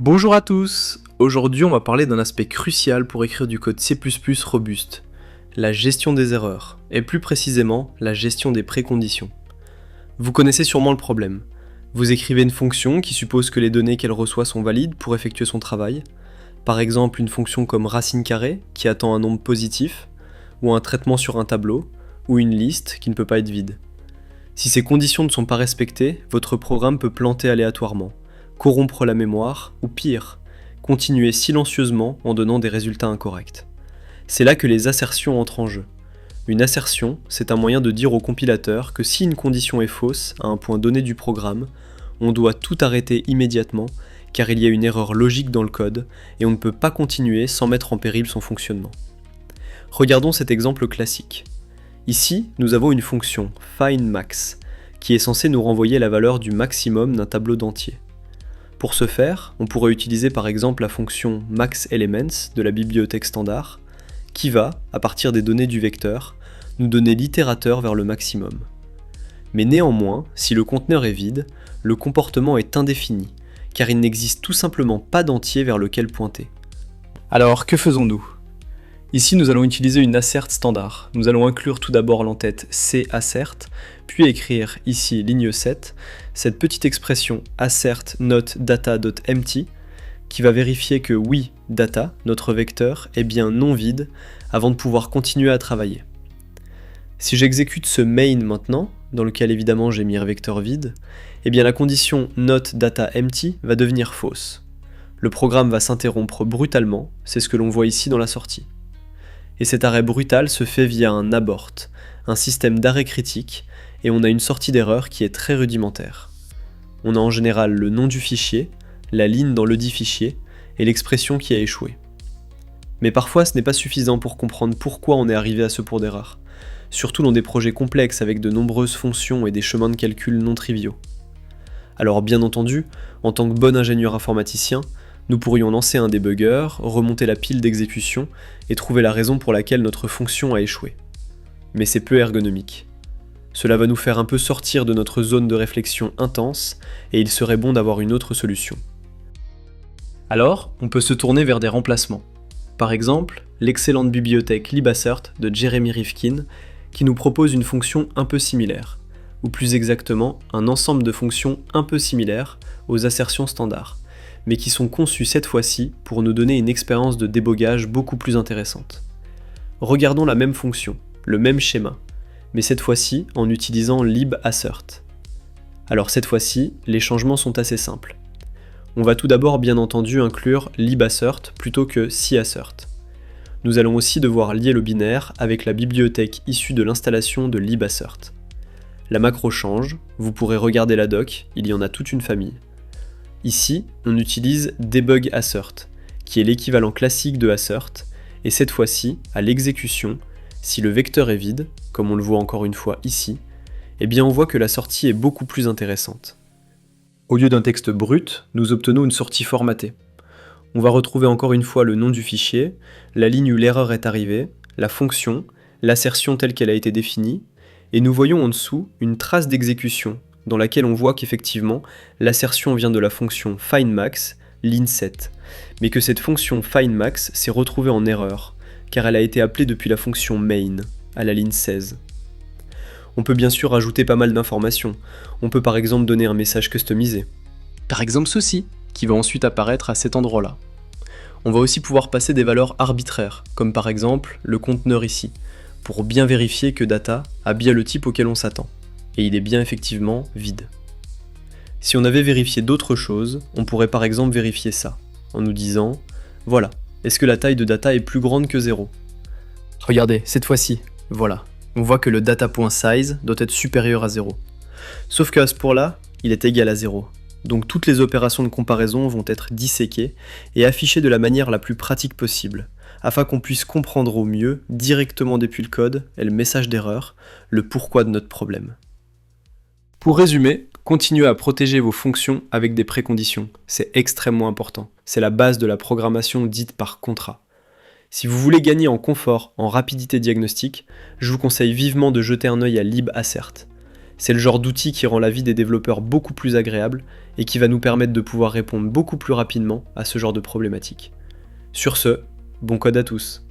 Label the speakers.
Speaker 1: Bonjour à tous. Aujourd'hui on va parler d'un aspect crucial pour écrire du code C++ robuste, la gestion des erreurs, et plus précisément la gestion des préconditions. Vous connaissez sûrement le problème. Vous écrivez une fonction qui suppose que les données qu'elle reçoit sont valides pour effectuer son travail, par exemple une fonction comme racine carrée qui attend un nombre positif, ou un traitement sur un tableau, ou une liste qui ne peut pas être vide. Si ces conditions ne sont pas respectées, votre programme peut planter aléatoirement, corrompre la mémoire, ou pire, continuer silencieusement en donnant des résultats incorrects. C'est là que les assertions entrent en jeu. Une assertion, c'est un moyen de dire au compilateur que si une condition est fausse à un point donné du programme, on doit tout arrêter immédiatement car il y a une erreur logique dans le code et on ne peut pas continuer sans mettre en péril son fonctionnement. Regardons cet exemple classique. Ici, nous avons une fonction findMax qui est censée nous renvoyer la valeur du maximum d'un tableau d'entiers. Pour ce faire, on pourrait utiliser par exemple la fonction maxElements de la bibliothèque standard, qui va, à partir des données du vecteur, nous donner l'itérateur vers le maximum. Mais néanmoins, si le conteneur est vide, le comportement est indéfini, car il n'existe tout simplement pas d'entier vers lequel pointer.
Speaker 2: Alors, que faisons-nous ? Ici, nous allons utiliser une assert standard. Nous allons inclure tout d'abord l'entête cassert, puis écrire ici ligne 7, cette petite expression assert not data.empty, qui va vérifier que oui, data, notre vecteur, est bien non vide, avant de pouvoir continuer à travailler. Si j'exécute ce main maintenant, dans lequel évidemment j'ai mis un vecteur vide, eh bien la condition not data empty va devenir fausse. Le programme va s'interrompre brutalement, c'est ce que l'on voit ici dans la sortie. Et cet arrêt brutal se fait via un abort, un système d'arrêt critique, et on a une sortie d'erreur qui est très rudimentaire. On a en général le nom du fichier, la ligne dans ledit fichier, et l'expression qui a échoué. Mais parfois ce n'est pas suffisant pour comprendre pourquoi on est arrivé à ce pot d'erreur, surtout dans des projets complexes avec de nombreuses fonctions et des chemins de calcul non triviaux. Alors bien entendu, en tant que bon ingénieur informaticien, nous pourrions lancer un debugger, remonter la pile d'exécution et trouver la raison pour laquelle notre fonction a échoué. Mais c'est peu ergonomique. Cela va nous faire un peu sortir de notre zone de réflexion intense et il serait bon d'avoir une autre solution. Alors, on peut se tourner vers des remplacements. Par exemple, l'excellente bibliothèque libassert de Jeremy Rifkin qui nous propose une fonction un peu similaire, ou plus exactement un ensemble de fonctions un peu similaires aux assertions standards, mais qui sont conçues cette fois-ci pour nous donner une expérience de débogage beaucoup plus intéressante. Regardons la même fonction, le même schéma, mais cette fois-ci en utilisant libassert. Alors cette fois-ci, les changements sont assez simples. On va tout d'abord bien entendu inclure libassert plutôt que cassert. Nous allons aussi devoir lier le binaire avec la bibliothèque issue de l'installation de libassert. La macro change, vous pourrez regarder la doc, il y en a toute une famille. Ici, on utilise debugassert, qui est l'équivalent classique de assert, et cette fois-ci, à l'exécution, si le vecteur est vide, comme on le voit encore une fois ici, eh bien on voit que la sortie est beaucoup plus intéressante. Au lieu d'un texte brut, nous obtenons une sortie formatée. On va retrouver encore une fois le nom du fichier, la ligne où l'erreur est arrivée, la fonction, l'assertion telle qu'elle a été définie, et nous voyons en dessous une trace d'exécution, dans laquelle on voit qu'effectivement, l'assertion vient de la fonction findMax, line 7, mais que cette fonction findMax s'est retrouvée en erreur, car elle a été appelée depuis la fonction main, à la ligne 16. On peut bien sûr ajouter pas mal d'informations, on peut par exemple donner un message customisé. Par exemple ceci, qui va ensuite apparaître à cet endroit-là. On va aussi pouvoir passer des valeurs arbitraires, comme par exemple le conteneur ici, pour bien vérifier que data a bien le type auquel on s'attend, et il est bien effectivement vide. Si on avait vérifié d'autres choses, on pourrait par exemple vérifier ça, en nous disant « Voilà, est-ce que la taille de data est plus grande que 0 ?» Regardez, cette fois-ci, voilà, on voit que le data.size doit être supérieur à 0. Sauf qu'à ce point-là, il est égal à 0. Donc toutes les opérations de comparaison vont être disséquées et affichées de la manière la plus pratique possible, afin qu'on puisse comprendre au mieux, directement depuis le code et le message d'erreur, le pourquoi de notre problème. Pour résumer, continuez à protéger vos fonctions avec des préconditions, c'est extrêmement important, c'est la base de la programmation dite par contrat. Si vous voulez gagner en confort, en rapidité diagnostique, je vous conseille vivement de jeter un œil à libassert. C'est le genre d'outil qui rend la vie des développeurs beaucoup plus agréable et qui va nous permettre de pouvoir répondre beaucoup plus rapidement à ce genre de problématiques. Sur ce, bon code à tous!